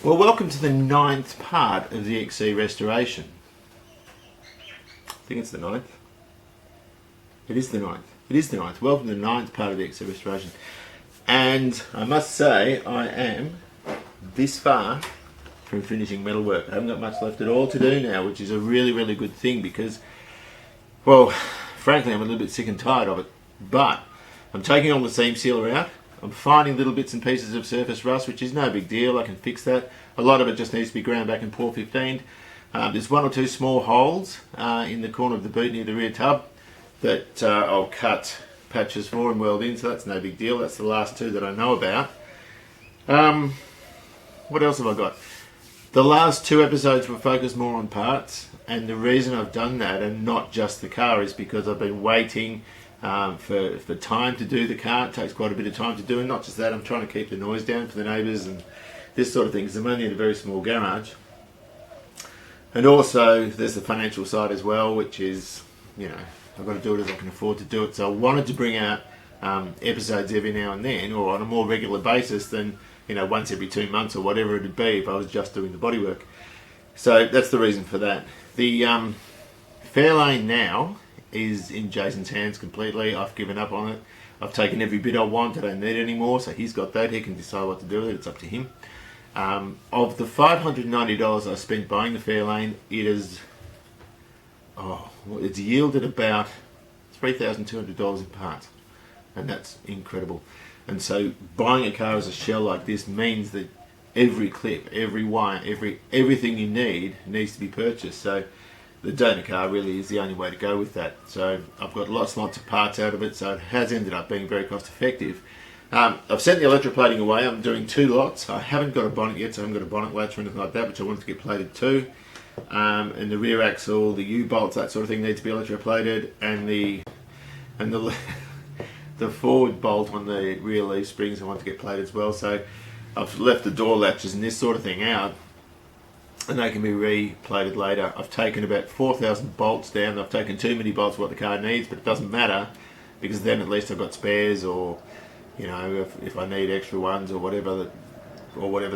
Well, welcome to the 9th part of the XC restoration. I think it's the 9th. It is the 9th. It is the 9th. Welcome to the 9th part of the XC restoration. And I must say, I am this far from finishing metalwork. I haven't got much left at all to do now, which is a really, really good thing because, well, frankly, I'm a little bit sick and tired of it. But I'm taking all the seam sealer out. I'm finding little bits and pieces of surface rust, which is no big deal. I can fix that. A lot of it just needs to be ground back and pour 15. There's one or two small holes in the corner of the boot near the rear tub that I'll cut patches for and weld in, so that's no big deal. That's the last two that I know about. What else have I got? The last two episodes were focused more on parts, and the reason I've done that, and not just the car, is because I've been waiting for time to do the car. It takes quite a bit of time to do, and not just that, I'm trying to keep the noise down for the neighbours and this sort of thing, because I'm only in a very small garage. And also there's the financial side as well, which is, you know, I've got to do it as I can afford to do it. So I wanted to bring out episodes every now and then, or on a more regular basis than, you know, once every 2 months or whatever it would be if I was just doing the bodywork. So that's the reason for that. The Fairlane now is in Jason's hands completely. I've given up on it. I've taken every bit I want. I don't need it anymore, so he's got that. He can decide what to do with it. It's up to him. Of the $590 I spent buying the Fairlane, it is it's yielded about $3,200 in parts, and that's incredible. And so buying a car as a shell like this means that every clip, every wire, everything you need needs to be purchased. So the donor car really is the only way to go with that. So I've got lots of parts out of it, so it has ended up being very cost effective. I've sent the electroplating away. I'm doing 2 lots. I haven't got a bonnet yet, so I haven't got a bonnet latch or anything like that, which I wanted to get plated too. And the rear axle, the U-bolts, that sort of thing need to be electroplated, and the the forward bolt on the rear leaf springs I want to get plated as well. So I've left the door latches and this sort of thing out, and they can be re-plated later. I've taken about 4,000 bolts down. I've taken too many bolts for what the car needs, but it doesn't matter, because then at least I've got spares, or, you know, if I need extra ones or whatever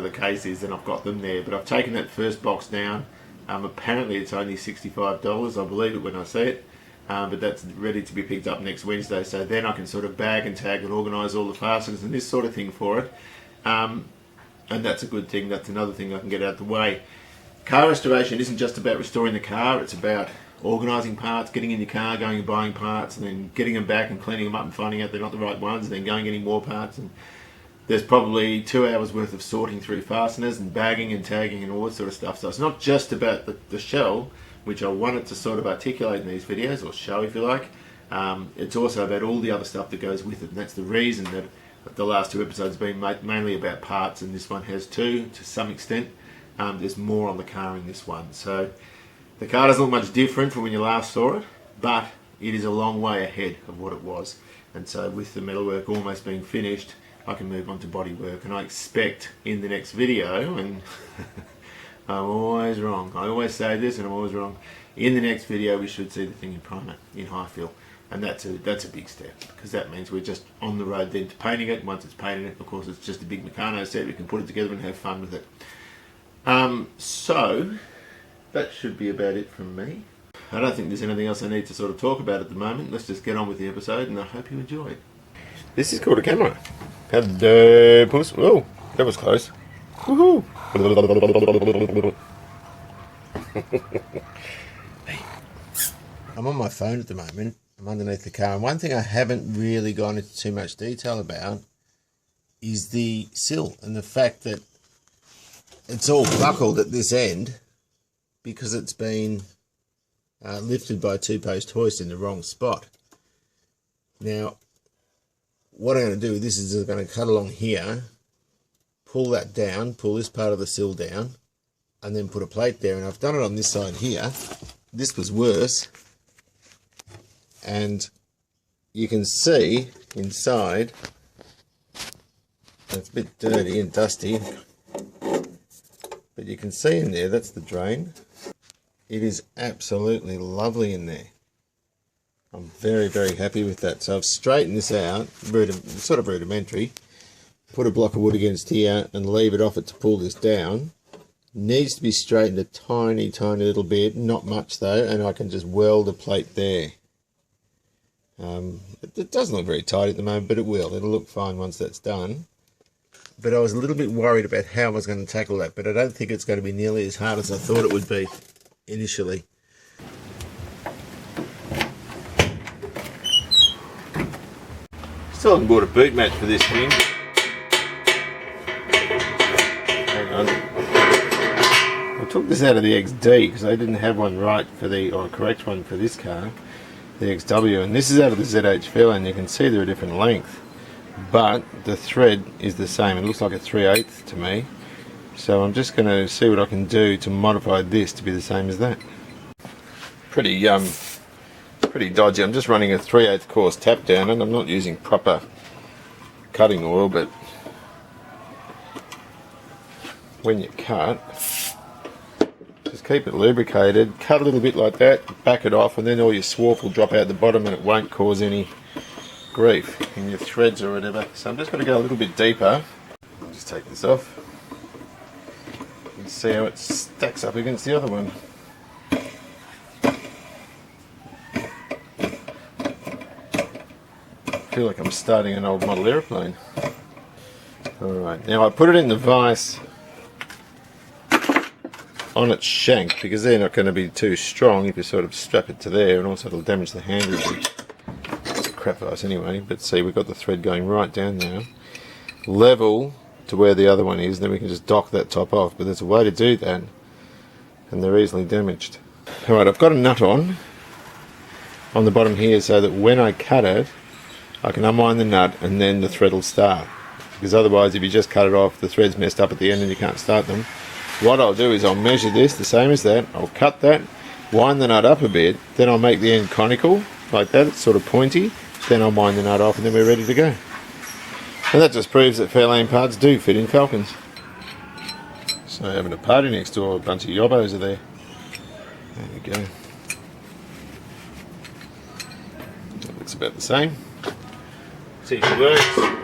the case is, then I've got them there. But I've taken that first box down. Apparently it's only $65. I believe it when I see it. But that's ready to be picked up next Wednesday, so then I can sort of bag and tag and organise all the fasteners and this sort of thing for it. And that's a good thing. That's another thing I can get out of the way. Car restoration isn't just about restoring the car. It's about organising parts, getting in your car, going and buying parts, and then getting them back and cleaning them up and finding out they're not the right ones, and then going and getting more parts. And there's probably 2 hours worth of sorting through fasteners and bagging and tagging and all that sort of stuff. So it's not just about the shell, which I wanted to sort of articulate in these videos, or show if you like. It's also about all the other stuff that goes with it, and that's the reason that the last 2 episodes have been mainly about parts, and this one has too, to some extent. There's more on the car in this one. So the car doesn't look much different from when you last saw it, but it is a long way ahead of what it was. And so with the metalwork almost being finished, I can move on to bodywork, and I expect in the next video, and I'm always wrong, I always say this and I'm always wrong, in the next video we should see the thing in primer, in high fill, and that's a big step, because that means we're just on the road then to painting it. Once it's painted, of course it's just a big Meccano set, we can put it together and have fun with it. So that should be about it from me. I don't think there's anything else I need to sort of talk about at the moment. Let's just get on with the episode, and I hope you enjoy it. This is called a camera. Hello, puss. Oh, that was close. Woohoo! I'm on my phone at the moment. I'm underneath the car, and one thing I haven't really gone into too much detail about is the sill, and the fact that it's all buckled at this end because it's been lifted by a 2-post hoist in the wrong spot. Now, what I'm going to do with this is I'm going to cut along here, pull that down, pull this part of the sill down, and then put a plate there. And I've done it on this side here. This was worse, and you can see inside, it's a bit dirty and dusty, but you can see in there, that's the drain. It is absolutely lovely in there. I'm very, very happy with that. So I've straightened this out, sort of rudimentary, put a block of wood against here and leave it off it to pull this down. Needs to be straightened a tiny little bit, not much though, and I can just weld a plate there. It doesn't look very tight at the moment, but it'll look fine once that's done. But I was a little bit worried about how I was going to tackle that, but I don't think it's going to be nearly as hard as I thought it would be initially. Still haven't bought a boot match for this thing. Hang on. I took this out of the XD because I didn't have one right for or a correct one for this car, the XW, and this is out of the ZH Fairlane, and you can see they're a different length, but the thread is the same. It looks like a 3/8 to me, so I'm just going to see what I can do to modify this to be the same as that. Pretty dodgy. I'm just running a 3/8 course tap down, and I'm not using proper cutting oil, but when you cut, just keep it lubricated, cut a little bit like that, back it off, and then all your swarf will drop out the bottom and it won't cause any grief in your threads or whatever. So I'm just going to go a little bit deeper. I'll just take this off and see how it stacks up against the other one. I feel like I'm starting an old model aeroplane. Alright, now I put it in the vise on its shank because they're not going to be too strong if you sort of strap it to there, and also it'll damage the handle. It's a crap vise anyway, but see, we've got the thread going right down now, level to where the other one is, then we can just dock that top off, but there's a way to do that and they're easily damaged. Alright, I've got a nut on the bottom here so that when I cut it I can unwind the nut and then the thread will start, because otherwise if you just cut it off the thread's messed up at the end and you can't start them. What I'll do is I'll measure this the same as that, I'll cut that, wind the nut up a bit, then I'll make the end conical like that, it's sort of pointy, then I'll wind the nut off and then we're ready to go. And that just proves that Fairlane parts do fit in Falcons. So having a party next door, a bunch of yobbos are there. There we go. That looks about the same. See if it works.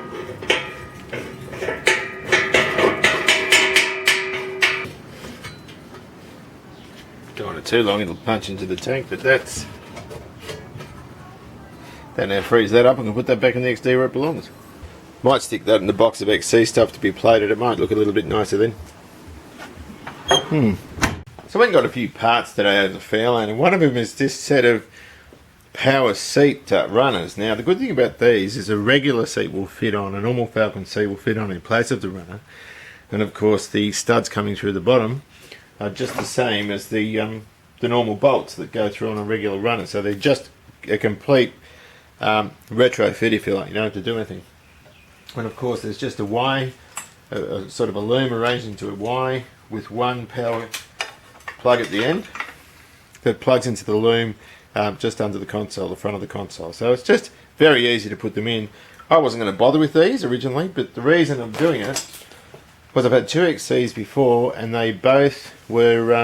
Don't want it too long, it'll punch into the tank, but that now frees that up and can put that back in the XD where it belongs. Might stick that in the box of XC stuff to be plated, it might look a little bit nicer then. So we've got a few parts today out of the Fairlane, and one of them is this set of power seat runners. Now the good thing about these is a regular seat will fit on, a normal Falcon seat will fit on in place of the runner, and of course the studs coming through the bottom are just the same as the normal bolts that go through on a regular runner, so they're just a complete retrofit if you like, you don't have to do anything. And of course there's just a Y, a sort of a loom arranged into a Y with one power plug at the end that plugs into the loom just under the console, the front of the console. So it's just very easy to put them in. I wasn't going to bother with these originally, but the reason I'm doing it was I've had two XCs before and they both were,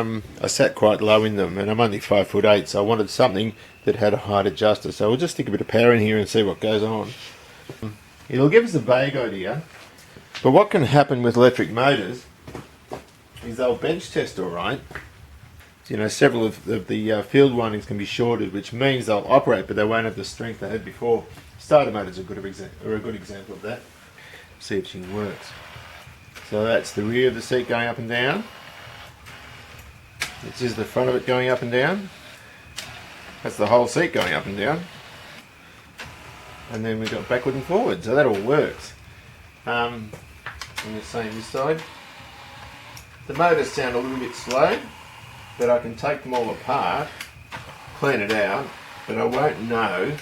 I sat quite low in them, and I'm only 5'8", so I wanted something that had a height adjuster. So we'll just stick a bit of power in here and see what goes on. It'll give us a vague idea, but what can happen with electric motors is they'll bench test alright. You know, several of the field windings can be shorted, which means they'll operate but they won't have the strength they had before. Starter motors are a good example of that. See if she works. So that's the rear of the seat going up and down. This is the front of it going up and down. That's the whole seat going up and down. And then we've got backward and forward, so that all works. And the same this side. The motors sound a little bit slow, but I can take them all apart, clean it out, but I won't know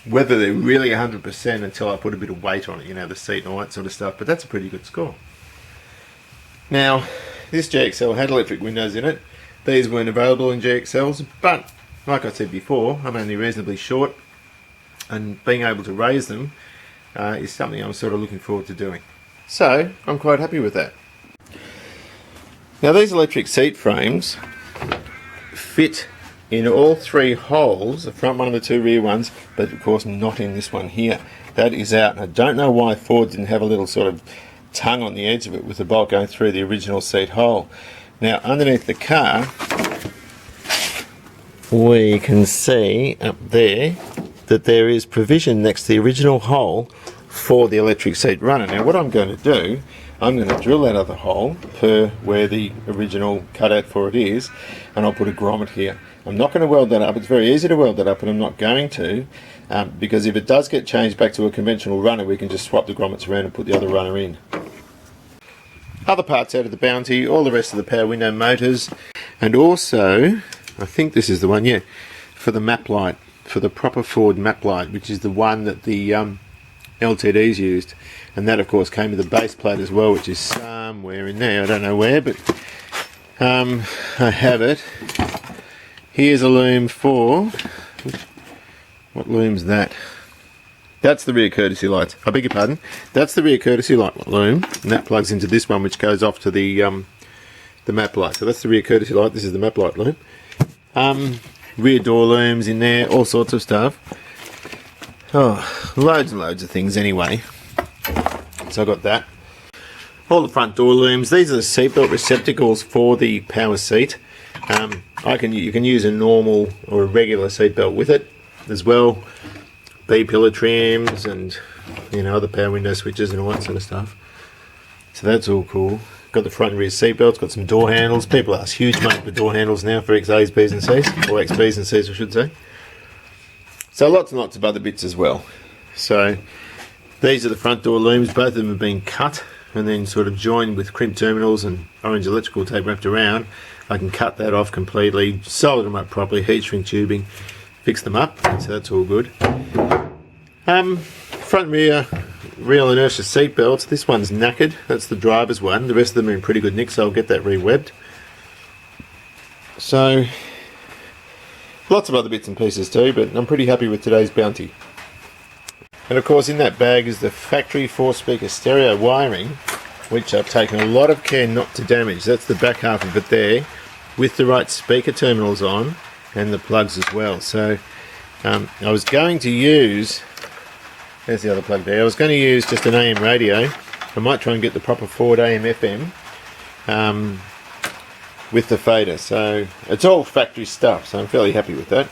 whether they're really 100% until I put a bit of weight on it, you know, the seat and all that sort of stuff, but that's a pretty good score. Now, this GXL had electric windows in it. These weren't available in GXLs, but like I said before, I'm only reasonably short, and being able to raise them is something I'm sort of looking forward to doing. So, I'm quite happy with that. Now these electric seat frames fit in all three holes, the front one and the two rear ones, but of course not in this one here. That is out, and I don't know why Ford didn't have a little sort of tongue on the edge of it with the bolt going through the original seat hole. Now underneath the car we can see up there that there is provision next to the original hole for the electric seat runner. Now what I'm going to do, I'm going to drill that other hole per where the original cutout for it is, and I'll put a grommet here. I'm not going to weld that up. It's very easy to weld that up, and I'm not going to, because if it does get changed back to a conventional runner, we can just swap the grommets around and put the other runner in. Other parts out of the Bounty, all the rest of the power window motors, and also, I think this is the one, yeah, for the map light, for the proper Ford map light, which is the one that the LTDs used. And that of course came with a base plate as well, which is somewhere in there, I don't know where, but I have it. Here's a loom for, what loom's that? That's the rear courtesy light. I beg your pardon. That's the rear courtesy light loom, and that plugs into this one, which goes off to the map light. So that's the rear courtesy light. This is the map light loom. Rear door looms in there, all sorts of stuff. Oh, loads and loads of things anyway. So I got that. All the front door looms. These are the seatbelt receptacles for the power seat. You can use a normal or a regular seatbelt with it as well. B-pillar trims and other power window switches and all that sort of stuff. So that's all cool. Got the front and rear seatbelts. Got some door handles. People ask huge money for door handles now for XAs, Bs and Cs, or XBs and Cs I should say. So lots and lots of other bits as well. So these are the front door looms. Both of them have been cut and then sort of joined with crimp terminals and orange electrical tape wrapped around. I can cut that off completely, solder them up properly, heat shrink tubing, fix them up, so that's all good. Front and rear real inertia seat belts. This one's knackered, that's the driver's one. The rest of them are in pretty good nick, so I'll get that re-webbed. So lots of other bits and pieces too, but I'm pretty happy with today's Bounty. And of course in that bag is the factory 4-speaker stereo wiring, which I've taken a lot of care not to damage. That's the back half of it there, with the right speaker terminals on and the plugs as well. So I was going to use, there's the other plug there, I was going to use just an AM radio. I might try and get the proper Ford AM FM with the fader. So it's all factory stuff, so I'm fairly happy with that.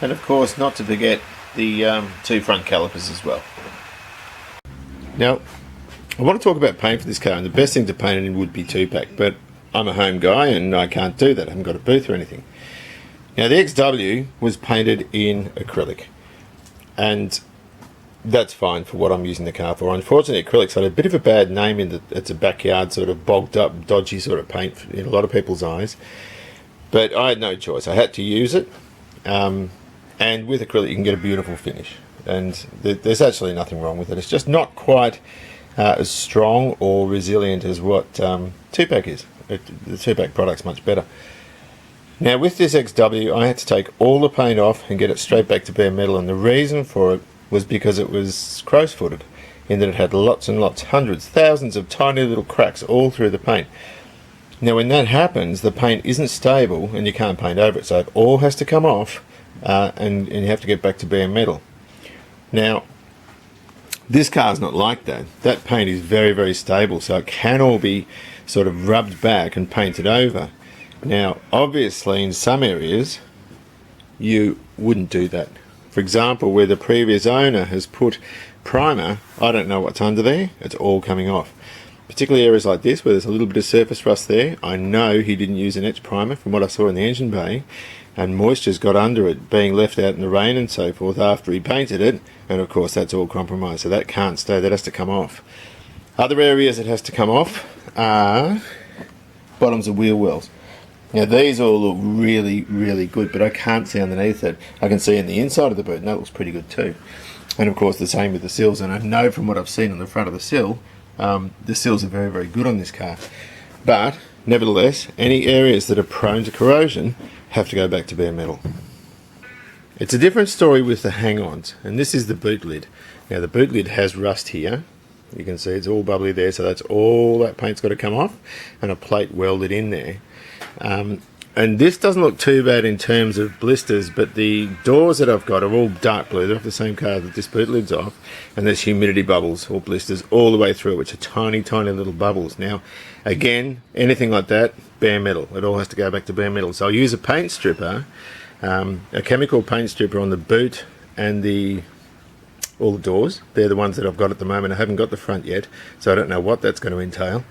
And of course not to forget the 2 front calipers as well. Now I want to talk about paint for this car, and the best thing to paint it in would be 2-pack, but I'm a home guy and I can't do that. I haven't got a booth or anything. Now the XW was painted in acrylic, and that's fine for what I'm using the car for. Unfortunately acrylics had a bit of a bad name in that it's a backyard sort of bogged up, dodgy sort of paint in a lot of people's eyes, but I had no choice. I had to use it. And with acrylic you can get a beautiful finish, and there's actually nothing wrong with it. It's just not quite as strong or resilient as what 2-pack is. The 2-pack product's much better. Now with this XW I had to take all the paint off and get it straight back to bare metal, and the reason for it was because it was crow's footed, in that it had lots and lots, hundreds, thousands of tiny little cracks all through the paint. Now when that happens, the paint isn't stable and you can't paint over it, so it all has to come off. And you have to get back to bare metal. Now this car's not like that. That paint is very, very stable, so it can all be sort of rubbed back and painted over. Now obviously in some areas you wouldn't do that. For example, where the previous owner has put primer, I don't know what's under there, it's all coming off. Particularly areas like this where there's a little bit of surface rust there, I know he didn't use an etch primer from what I saw in the engine bay, and moisture's got under it, being left out in the rain and so forth after he painted it, and of course that's all compromised, so that can't stay, that has to come off. Other areas it has to come off are bottoms of wheel wells. Now these all look really, really good, but I can't see underneath it. I can see in the inside of the boot, and that looks pretty good too. And of course the same with the sills, and I know from what I've seen on the front of the sill, the sills are very, very good on this car. But nevertheless, any areas that are prone to corrosion have to go back to bare metal. It's a different story with the hang-ons, and this is the boot lid. Now the boot lid has rust here. You can see it's all bubbly there, so that's all that paint's got to come off, and a plate welded in there. And this doesn't look too bad in terms of blisters, but the doors that I've got are all dark blue. They're off the same colour that this boot lid's off, and there's humidity bubbles or blisters all the way through, which are tiny, tiny little bubbles. Now, again, anything like that, bare metal. It all has to go back to bare metal. So I'll use a paint stripper, a chemical paint stripper on the boot and all the doors. They're the ones that I've got at the moment. I haven't got the front yet, so I don't know what that's going to entail.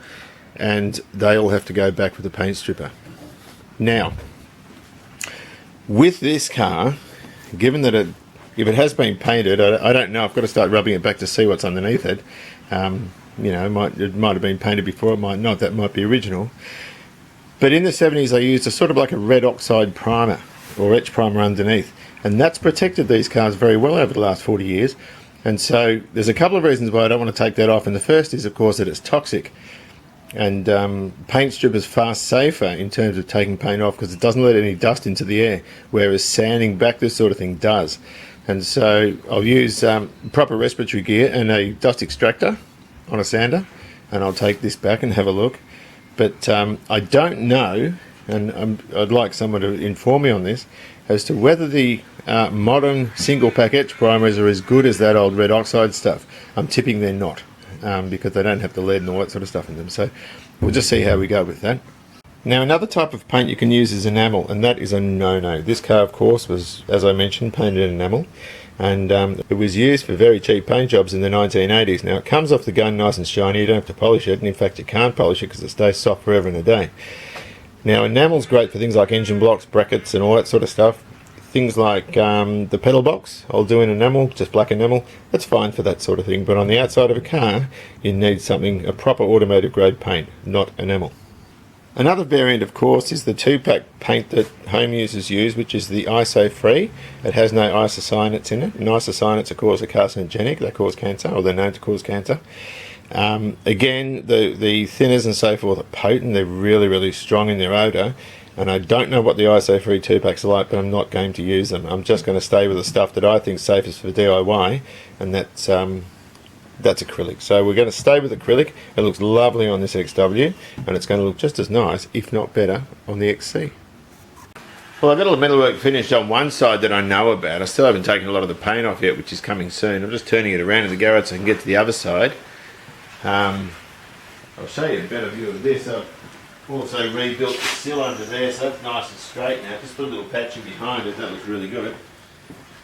And they all have to go back with the paint stripper. Now, with this car, given that if it has been painted, I don't know, I've got to start rubbing it back to see what's underneath it. You know, it might have been painted before, it might not, that might be original. But in the 70s I used a sort of like a red oxide primer, or etch primer underneath, and that's protected these cars very well over the last 40 years. And so there's a couple of reasons why I don't want to take that off, and the first is of course that it's toxic. And paint strip is far safer in terms of taking paint off because it doesn't let any dust into the air, whereas sanding back this sort of thing does. And so I'll use proper respiratory gear and a dust extractor on a sander, and I'll take this back and have a look. But I don't know, and I'd like someone to inform me on this, as to whether the modern single pack etch primers are as good as that old red oxide stuff. I'm tipping they're not. Because they don't have the lead and all that sort of stuff in them. So we'll just see how we go with that. Now, another type of paint you can use is enamel, and that is a no-no. This car, of course, was, as I mentioned, painted in enamel, and it was used for very cheap paint jobs in the 1980s. Now, it comes off the gun nice and shiny. You don't have to polish it, and in fact you can't polish it because it stays soft forever and a day. Now, enamel's great for things like engine blocks, brackets and all that sort of stuff. Things like the pedal box, I'll do in enamel, just black enamel. That's fine for that sort of thing, but on the outside of a car you need something, a proper automotive grade paint, not enamel. Another variant, of course, is the 2-pack paint that home users use, which is the ISO-free. It has no isocyanates in it, and isocyanates of course are carcinogenic. They cause cancer, or they're known to cause cancer. Again, the thinners and so forth are potent. They're really, really strong in their odour. And I don't know what the ISO-free 2-packs are like, but I'm not going to use them. I'm just going to stay with the stuff that I think is safest for DIY, and that's acrylic. So we're going to stay with acrylic. It looks lovely on this XW, and it's going to look just as nice, if not better, on the XC. Well, I've got all the metalwork finished on one side that I know about. I still haven't taken a lot of the paint off yet, which is coming soon. I'm just turning it around in the garage so I can get to the other side. I'll show you a better view of this. I've also rebuilt the sill under there, so that's nice and straight now. Just put a little patch in behind it, that looks really good.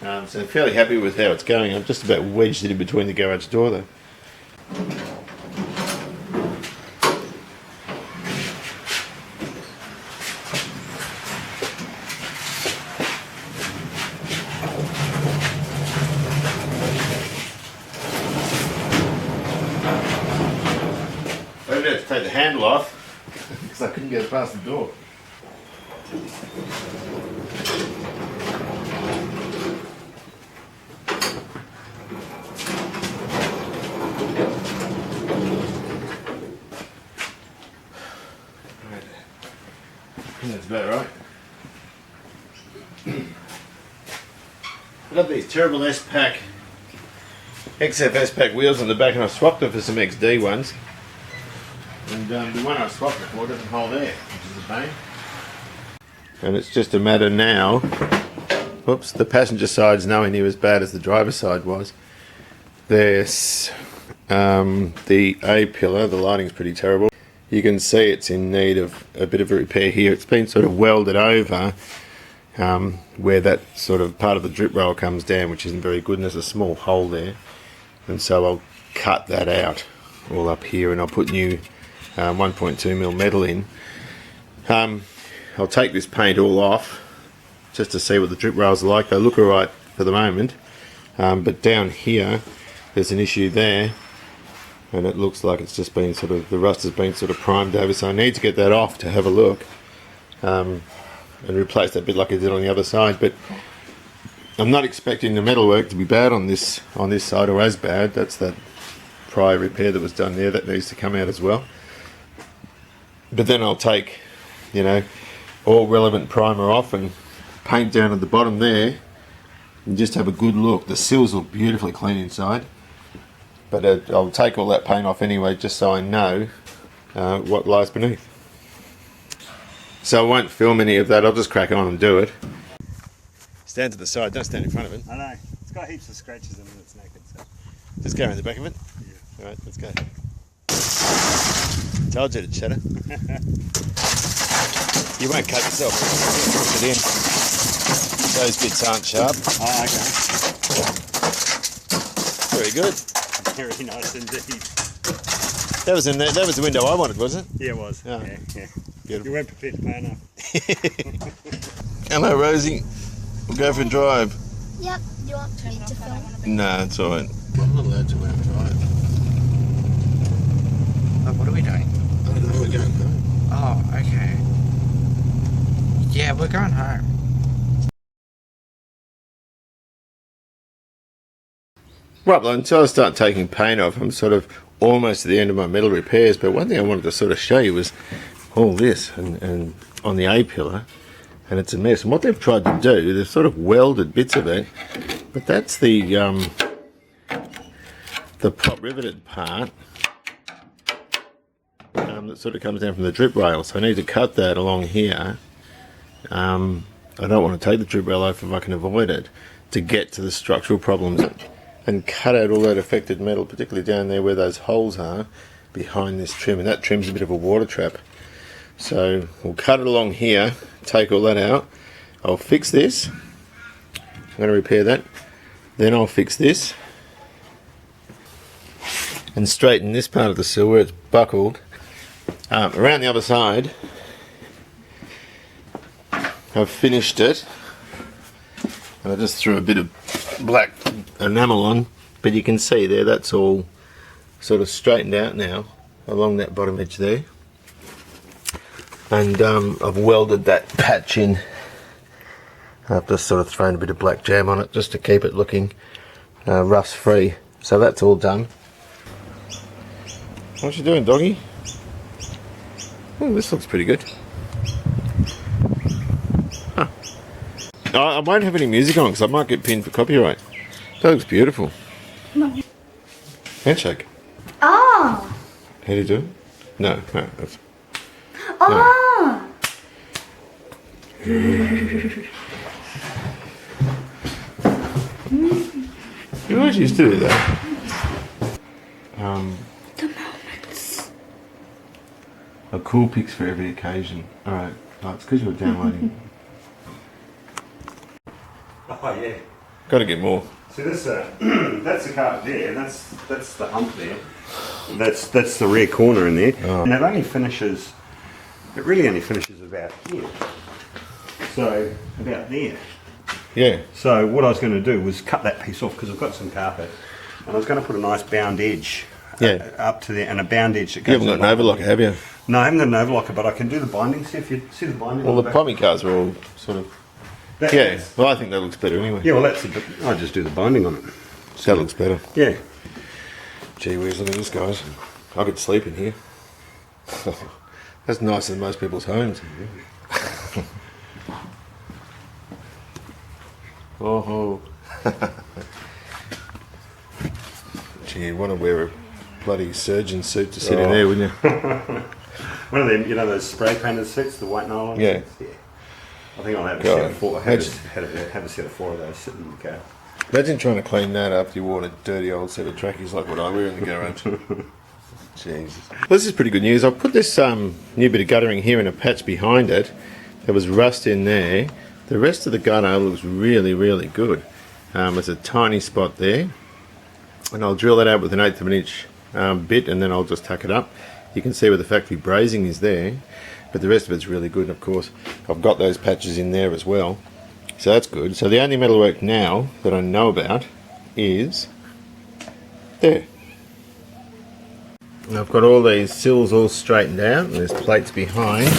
So I'm fairly happy with how it's going. I've just about wedged it in between the garage door though. I didn't have to take the handle off because I couldn't get it past the door. That's about right. I've got these terrible S-Pack, XF S-Pack wheels on the back, and I swapped them for some XD ones. And the one I swapped it for doesn't hold air, which is a pain. And it's just a matter now, whoops, the passenger side's nowhere near as bad as the driver's side was. There's the A-pillar, the lighting's pretty terrible. You can see it's in need of a bit of a repair here. It's been sort of welded over where that sort of part of the drip rail comes down, which isn't very good, and there's a small hole there. And so I'll cut that out all up here, and I'll put new 1.2mm metal in. I'll take this paint all off just to see what the drip rails are like. They look alright for the moment, but down here there's an issue there, and it looks like it's just been sort of, the rust has been sort of primed over, so I need to get that off to have a look and replace that bit like I did on the other side. But I'm not expecting the metalwork to be bad on this side, or as bad. That's that prior repair that was done there, that needs to come out as well. But then I'll take, you know, all relevant primer off and paint down at the bottom there and just have a good look. The sills look beautifully clean inside, but I'll take all that paint off anyway, just so I know what lies beneath. So I won't film any of that, I'll just crack on and do it. Stand to the side, don't stand in front of it. I know, it's got heaps of scratches in it, it's naked. So. Just go around the back of it? Yeah. Alright, let's go. Told you to shatter. You won't cut yourself, push it in. Those bits aren't sharp. Oh, okay. Very good. Very nice indeed. That was in there. That was the window I wanted, wasn't it? Yeah, it was. Oh. Yeah. Beautiful. You weren't prepared to pay enough. Hello, Rosie. We'll go for a drive. Yep. You want me to film? No, it's alright. I'm not allowed to go and drive. Oh, what are we doing? I don't know, we're going home. Oh, okay. Yeah, we're going home. Right, well, until I start taking paint off, I'm sort of almost at the end of my metal repairs. But one thing I wanted to sort of show you was all this and on the A-pillar, and it's a mess. And what they've tried to do, they've sort of welded bits of it, but that's the prop riveted part that sort of comes down from the drip rail. So I need to cut that along here. I don't want to take the drip rail off if I can avoid it, to get to the structural problems and cut out all that affected metal, particularly down there where those holes are behind this trim, and that trim's a bit of a water trap. So we'll cut it along here, take all that out. I'll fix this. I'm going to repair that. Then I'll fix this and straighten this part of the sill where it's buckled. Around the other side, I've finished it, and I just threw a bit of black enamel on, but you can see there that's all sort of straightened out now along that bottom edge there, and I've welded that patch in. I've just sort of thrown a bit of black jam on it just to keep it looking rust free. So that's all done. What you doing, doggy? Oh, this looks pretty good. Huh. I won't have any music on because I might get pinned for copyright. That looks beautiful. No. Handshake. Oh. How do you do it? No, no. That's, Oh. no. You always used to do that. The moments. A cool pics for every occasion. Alright, it's because you were downloading. Oh, yeah. Got to get more. So this, that's the carpet there, and that's the hump there. That's the rear corner in there. Oh. And it really only finishes about here. So, about there. Yeah. So what I was going to do was cut that piece off because I've got some carpet, and I was going to put a nice bound edge up to there, and a bound edge that goes. You haven't got an overlocker, have you? No, I haven't got an overlocker, but I can do the binding. See if you see the binding. Well, on the back? pommy cars are all sort of. Yeah, well, I think that looks better anyway. Yeah, well, that's I just do the binding on it. That looks better. Yeah. Gee whiz, look at this, guys. I could sleep in here. That's nicer than most people's homes. Oh. Gee, you'd want to wear a bloody surgeon suit to sit in there, wouldn't you? One of them, those spray painted suits, the white nylon. Yeah. Suits? Yeah. I think I'll have a God. set of four. Have a set of four of those sitting in the car. Imagine trying to clean that after you wore a dirty old set of trackies like what I wear in the garage. Jesus. Well, this is pretty good news. I've put this new bit of guttering here in a patch behind it. There was rust in there. The rest of the gutter looks really, really good. There's a tiny spot there, and I'll drill that out with an 1/8 of an inch bit, and then I'll just tuck it up. You can see where the factory brazing is there, but the rest of it's really good. And of course, I've got those patches in there as well, so that's good. So the only metalwork now that I know about is there. And I've got all these sills all straightened out, and there's plates behind.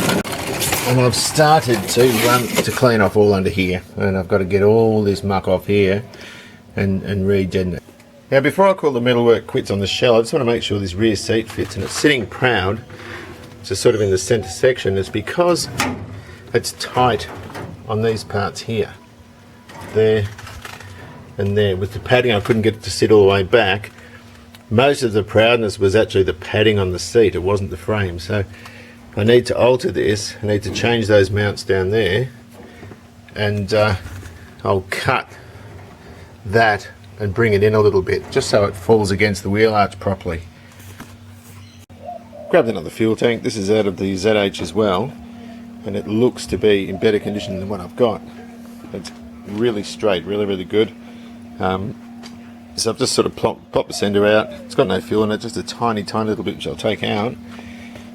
And I've started to clean off all under here, and I've got to get all this muck off here and regen it. Now, before I call the metalwork quits on the shell, I just want to make sure this rear seat fits, and it's sitting proud, just sort of in the centre section. It's because it's tight on these parts here, there and there. With the padding, I couldn't get it to sit all the way back. Most of the proudness was actually the padding on the seat, it wasn't the frame. So I need to alter this. I need to change those mounts down there, and I'll cut that and bring it in a little bit just so it falls against the wheel arch properly. Grabbed another fuel tank. This is out of the ZH as well, and it looks to be in better condition than what I've got. It's really straight, really good. So I've just sort of popped the sender out. It's got no fuel in it, just a tiny little bit which I'll take out,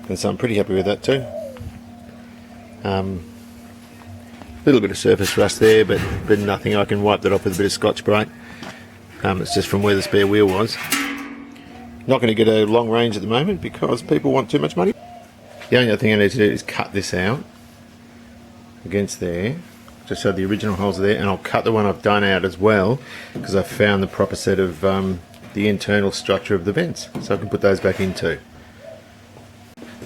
and so I'm pretty happy with that too. Little bit of surface rust there, but nothing. I can wipe that off with a bit of Scotch-Brite. It's just from where the spare wheel was. Not going to get a long range at the moment because people want too much money. The only other thing I need to do is cut this out against there, just so the original holes are there, and I'll cut the one I've done out as well because I've found the proper set of the internal structure of the vents, so I can put those back in too.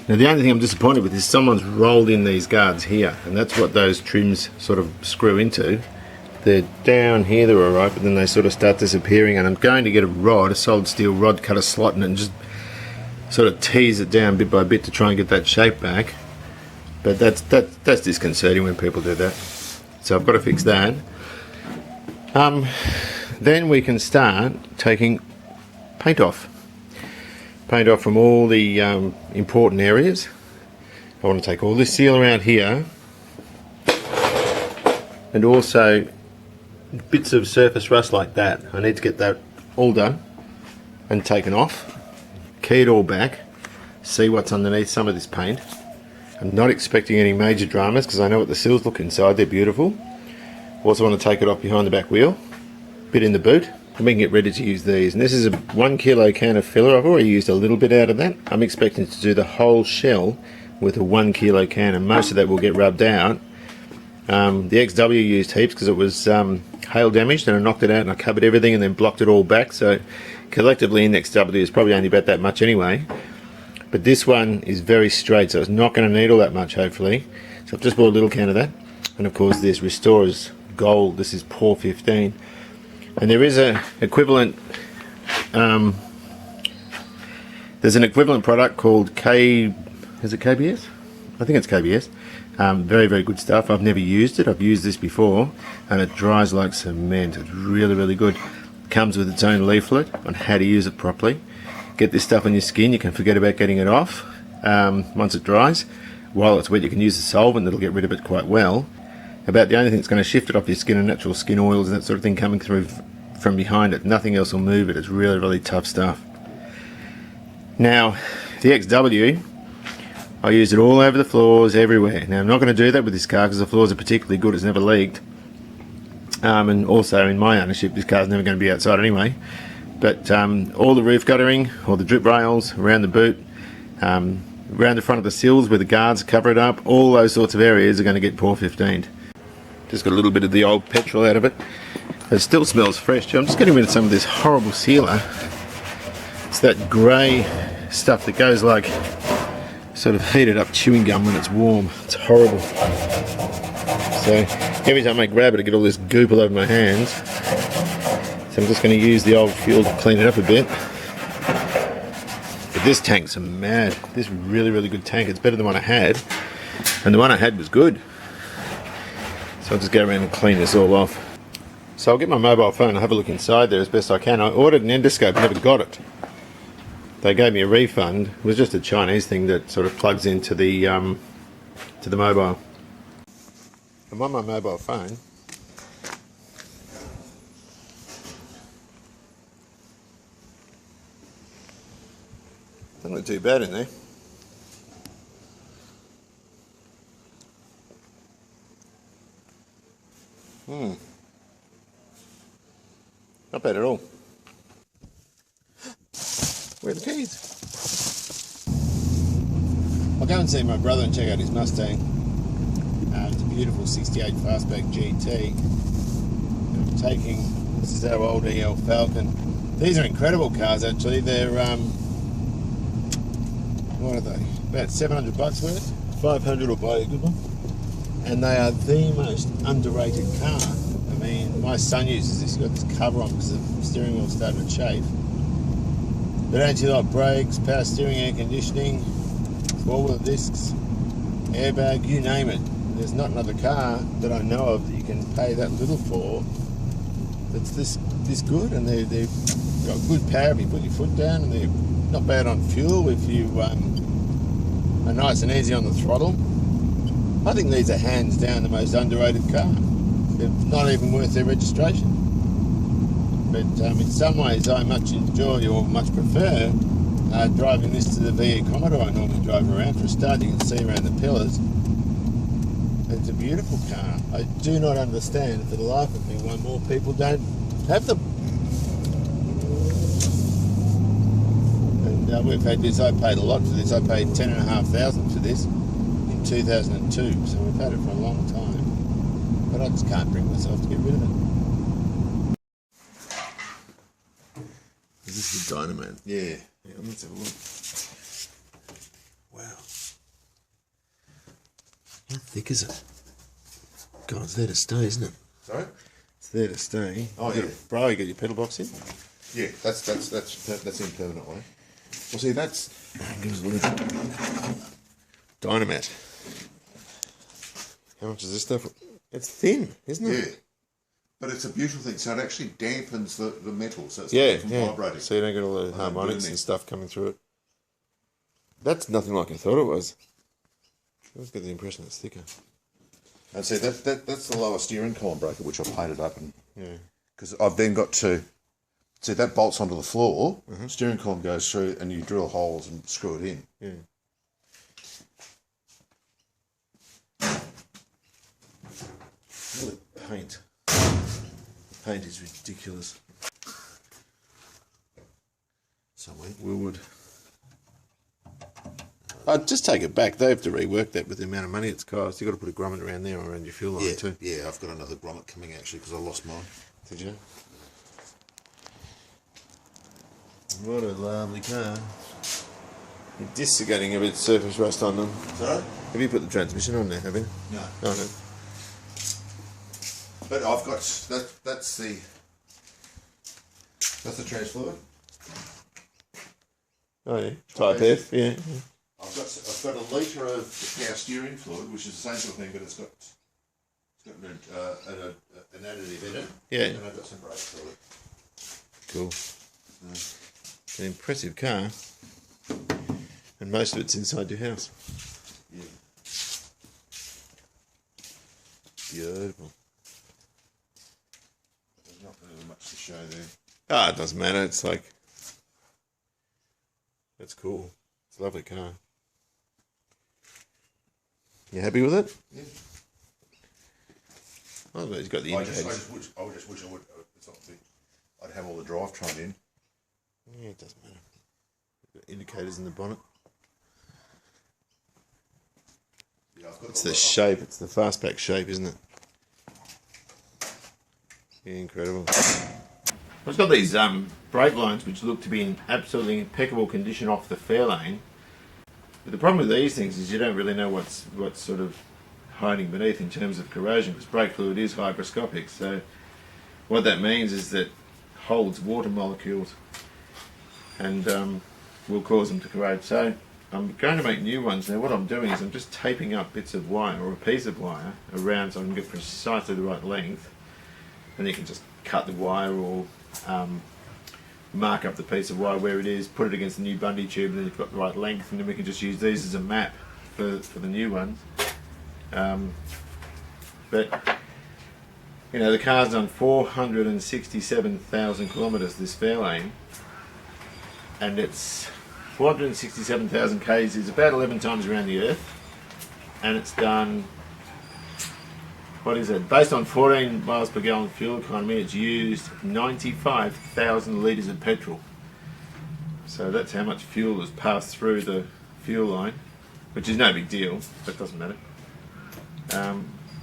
Now the only thing I'm disappointed with is someone's rolled in these guards here, and that's what those trims sort of screw into. They're down here, they're alright, but then they sort of start disappearing, and I'm going to get a solid steel rod, cut a slot in it and just sort of tease it down bit by bit to try and get that shape back. But that's disconcerting when people do that. So I've got to fix that. Then we can start taking paint off. Paint off from all the important areas. I want to take all this seal around here, and also bits of surface rust like that. I need to get that all done and taken off, key it all back, see what's underneath some of this paint. I'm not expecting any major dramas because I know what the seals look inside. They're beautiful. Also want to take it off behind the back wheel, bit in the boot, and we can get ready to use these. And this is a 1 kilo can of filler. I've already used a little bit out of that. I'm expecting to do the whole shell with a 1 kilo can, and most of that will get rubbed out. The XW used heaps because it was hail damaged, and I knocked it out and I covered everything and then blocked it all back, so collectively in XW is probably only about that much anyway. But this one is very straight, so it's not going to need all that much hopefully. So I've just bought a little can of that, and of course this Restorers Gold. This is Pour 15, and there is a equivalent there's an equivalent product called is it KBS? I think it's KBS. Very good stuff. I've never used it. I've used this before, and it dries like cement. It's really good. Comes with its own leaflet on how to use it properly. Get this stuff on your skin, you can forget about getting it off once it dries. While it's wet, you can use the solvent that'll get rid of it quite well. About the only thing that's going to shift it off your skin are natural skin oils and that sort of thing coming through from behind it. Nothing else will move it. It's really tough stuff. Now, the XW, I use it all over the floors, everywhere. Now I'm not going to do that with this car because the floors are particularly good, it's never leaked. And also in my ownership this car's never going to be outside anyway. But all the roof guttering, all the drip rails, around the boot, around the front of the sills where the guards cover it up, all those sorts of areas are going to get Pour 15'd. Just got a little bit of the old petrol out of it. It still smells fresh too. I'm just getting rid of some of this horrible sealer. It's that grey stuff that goes like sort of heated up chewing gum when it's warm. It's horrible. So every time I grab it I get all this goop all over my hands. So I'm just going to use the old fuel to clean it up a bit. But this tank's mad. This is a really good tank. It's better than the one I had. And the one I had was good. So I'll just go around and clean this all off. So I'll get my mobile phone and have a look inside there as best I can. I ordered an endoscope, never got it. They gave me a refund. It was just a Chinese thing that sort of plugs into the mobile. I'm on my mobile phone. Doesn't look too bad in there. Not bad at all. Where are the keys? I'll go and see my brother and check out his Mustang. It's a beautiful 68 Fastback GT. And I'm taking, this is our old EL Falcon. These are incredible cars actually. They're, what are they? About 700 bucks worth. 500 will buy a good one. And they are the most underrated car. I mean, my son uses this. He's got this cover on because the steering wheel's starting to chafe. But anti-lock brakes, power steering, air conditioning, 4-wheel discs, airbag, you name it. There's not another car that I know of that you can pay that little for that's this good, and they've got good power if you put your foot down, and they're not bad on fuel if you are nice and easy on the throttle. I think these are hands down the most underrated car. They're not even worth their registration. But in some ways I much enjoy or much prefer driving this to the VE Commodore I normally drive around. For a start, you can see around the pillars. It's a beautiful car. I do not understand for the life of me why more people don't have them. And we've had this, I paid a lot for this. I paid $10,500 for this in 2002, so we've had it for a long time. But I just can't bring myself to get rid of it. Is this the Dynamite? Yeah. Let's have a look. Wow. How thick is it? God, it's there to stay, isn't it? Sorry? It's there to stay. Oh, yeah. Bro, you got your pedal box in? Yeah, that's in permanent way. Well, see, that's Give us a look. Dynamite. How much is this stuff? It's thin, isn't it? yeah, but it's a beautiful thing. So it actually dampens the metal, so it's Yeah, not from yeah. vibrating. So you don't get all the harmonics burning. and stuff coming through it. That's nothing like I thought it was. I always get the impression it's thicker. And see, that's the lower steering column breaker, which I painted up, and Yeah. because I've then got to see that bolts onto the floor. Steering column goes through, and you drill holes and screw it in. Yeah. Look at the paint. The paint is ridiculous. Somewhere. Willwood. I'd just take it back. They have to rework that with the amount of money it's cost. You've got to put a grommet around there or around your fuel line Yeah, too. yeah. I've got another grommet coming actually because I lost mine. Did you? What a lovely car. Your discs are getting a bit of surface rust on them. Sorry? Have you put the transmission on there, have you? No. Oh, no. But I've got that's the trans fluid. Oh, yeah. Type F, yeah. I've got a litre of power steering fluid, which is the same sort of thing, but it's got an additive in it. Yeah. And I've got some brake fluid. Cool. It's an impressive car. And most of it's inside your house. Yeah. Beautiful. There's not really much to show there. Ah, it doesn't matter. It's like... That's cool. It's a lovely car. You happy with it? Yeah. Oh, but he's got the I indicators. just wish I would. It's not big. I'd have all the drivetrain in. Yeah, it doesn't matter. Got indicators in the bonnet. Yeah, I've got It's the shape. It's the fastback shape, isn't it? Yeah, incredible. It's got these brake lines which look to be in absolutely impeccable condition off the Fairlane. But the problem with these things is you don't really know what's sort of hiding beneath in terms of corrosion, because brake fluid is hygroscopic. So what that means is that it holds water molecules and will cause them to corrode. So I'm going to make new ones. Now what I'm doing is I'm just taping up bits of wire or a piece of wire around so I can get precisely the right length, and you can just cut the wire or mark up the piece of wire where it is, put it against the new Bundy tube, and then you've got the right length, and then we can just use these as a map for the new ones. But you know, the car's done 467,000 kilometres this Fairlane, and it's 467,000 k's is about 11 times around the Earth, and it's done, what is it, based on 14 miles per gallon fuel economy, it's used 95,000 litres of petrol. So that's how much fuel has passed through the fuel line, which is no big deal, but it doesn't matter.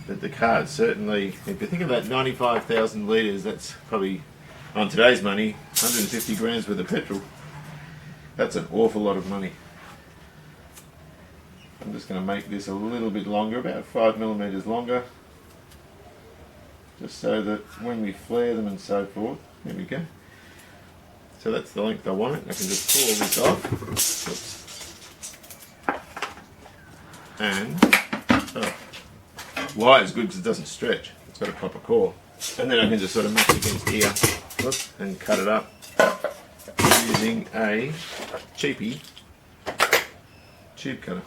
But the car certainly, if you think of that 95,000 litres, that's probably, on today's money, 150 grams worth of petrol. That's an awful lot of money. I'm just going to make this a little bit longer, about 5 millimetres longer, just so that when we flare them and so forth, there we go. So that's the length I want it. I can just pull all this off. Oops. And wire is good because it doesn't stretch. It's got a proper core. And then I can just sort of match against here, whoops, and cut it up using a cheapy tube cutter.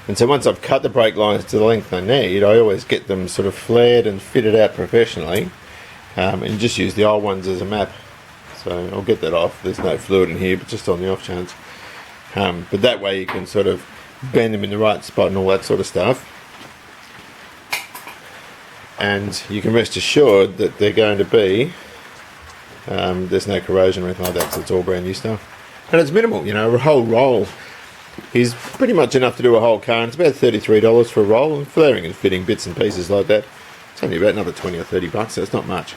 And so once I've cut the brake lines to the length I need, I always get them sort of flared and fitted out professionally, and just use the old ones as a map. So I'll get that off. There's no fluid in here, but just on the off chance. But that way you can sort of bend them in the right spot and all that sort of stuff. And you can rest assured that they're going to be, there's no corrosion or anything like that, so it's all brand new stuff. And it's minimal, you know, a whole roll is pretty much enough to do a whole car, and it's about $33 for a roll, and flaring and fitting bits and pieces like that, it's only about another 20 or 30 bucks, so it's not much.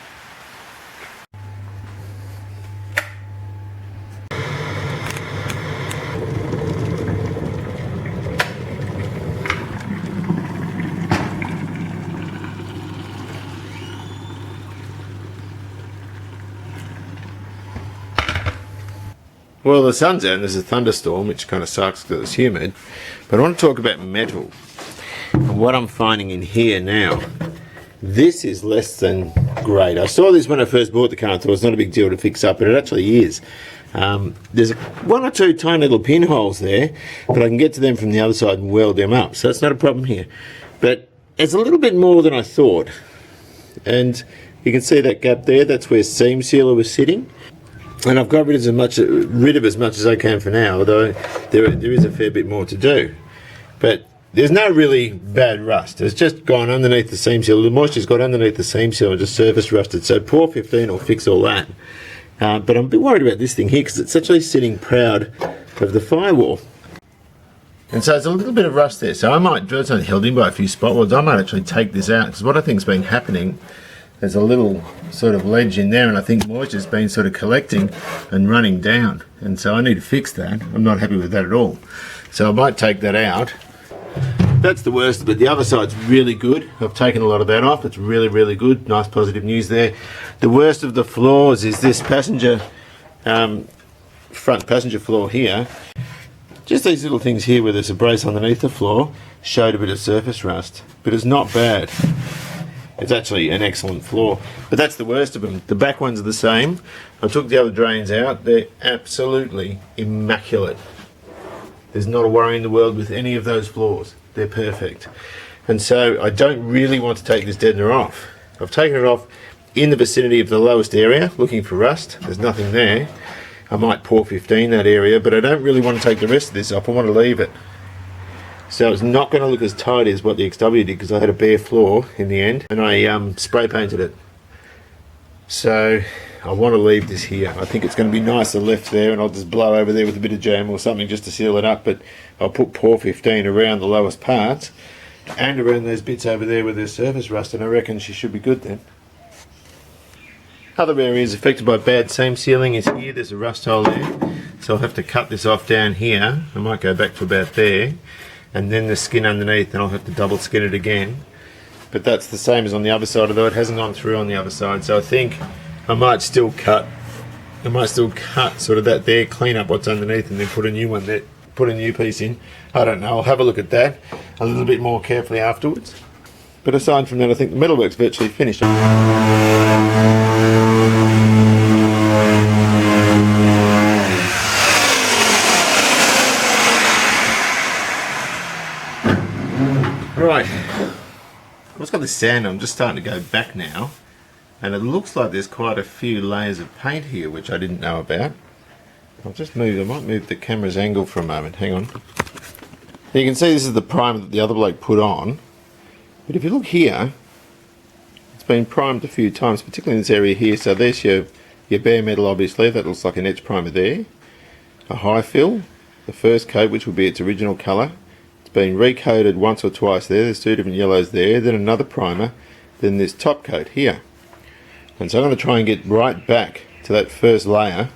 Well, the sun's out and there's a thunderstorm, which kind of sucks because it's humid. But I want to talk about metal. And what I'm finding in here now, this is less than great. I saw this when I first bought the car and thought it's not a big deal to fix up, but it actually is. There's one or two tiny little pinholes there, but I can get to them from the other side and weld them up. So that's not a problem here. But it's a little bit more than I thought. And you can see that gap there, that's where seam sealer was sitting. And I've got rid of as much as I can for now, although there is a fair bit more to do. But there's no really bad rust. It's just gone underneath the seam seal. The moisture's got underneath the seam seal and just surface rusted. So pour 15 will fix all that. But I'm a bit worried about this thing here because it's actually sitting proud of the firewall. And so there's a little bit of rust there. So I might, it's only held in by a few spot welds, I might actually take this out, because what I think's been happening, there's a little sort of ledge in there, and I think moisture's been sort of collecting and running down, and so I need to fix that. I'm not happy with that at all, so I might take that out. That's the worst, but the other side's really good. I've taken a lot of that off. It's really, really good. Nice positive news there. The worst of the flaws is this passenger front passenger floor here. Just these little things here where there's a brace underneath the floor showed a bit of surface rust, but it's not bad. It's actually an excellent floor, but that's the worst of them. The back ones are the same. I took the other drains out. They're absolutely immaculate. There's not a worry in the world with any of those floors. They're perfect. And so I don't really want to take this deadener off. I've taken it off in the vicinity of the lowest area, looking for rust. There's nothing there. I might pour 15 that area, but I don't really want to take the rest of this off. I want to leave it. So it's not going to look as tidy as what the XW did, because I had a bare floor in the end and I spray painted it. So I want to leave this here. I think it's going to be nicer left there, and I'll just blow over there with a bit of jam or something just to seal it up, but I'll put pour 15 around the lowest parts and around those bits over there where there's surface rust, and I reckon she should be good then. Other areas affected by bad seam sealing is here. There's a rust hole there, so I'll have to cut this off down here. I might go back to about there, and then the skin underneath, and I'll have to double skin it again. But that's the same as on the other side, although it hasn't gone through on the other side. So I think I might still cut sort of that there, clean up what's underneath, and then put a new one there, put a new piece in. I don't know, I'll have a look at that a little bit more carefully afterwards. But aside from that, I think the metalwork's virtually finished. Right, I've just got this sand, I'm just starting to go back now, and it looks like there's quite a few layers of paint here which I didn't know about. I might move the camera's angle for a moment, hang on. You can see this is the primer that the other bloke put on, but if you look here, it's been primed a few times, particularly in this area here. So there's your bare metal, obviously, that looks like an etch primer there. A high fill, the first coat, which will be its original colour. It's been recoated once or twice there, there's two different yellows there, then another primer, then this top coat here. And so I'm going to try and get right back to that first layer,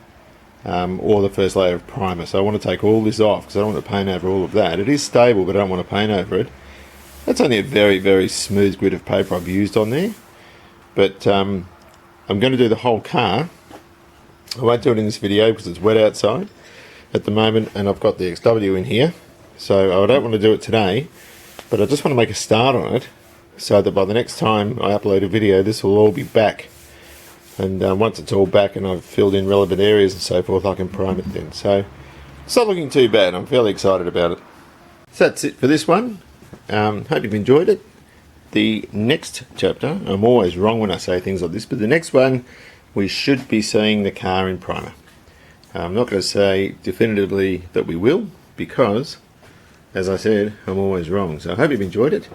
or the first layer of primer. So I want to take all this off because I don't want to paint over all of that. It is stable, but I don't want to paint over it. That's only a very, very smooth grid of paper I've used on there. But I'm going to do the whole car. I won't do it in this video because it's wet outside at the moment, and I've got the XW in here. so I don't want to do it today, but I just want to make a start on it so that by the next time I upload a video, this will all be back. And once it's all back and I've filled in relevant areas and so forth, I can prime it then. So it's not looking too bad. I'm fairly excited about it. So that's it for this one. Hope you've enjoyed it. The next chapter, I'm always wrong when I say things like this, but the next one we should be seeing the car in primer. I'm not going to say definitively that we will, because, as I said, I'm always wrong. So I hope you've enjoyed it.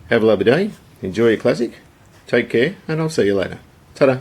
Have a lovely day. Enjoy your classic. Take care, and I'll see you later. Ta-da.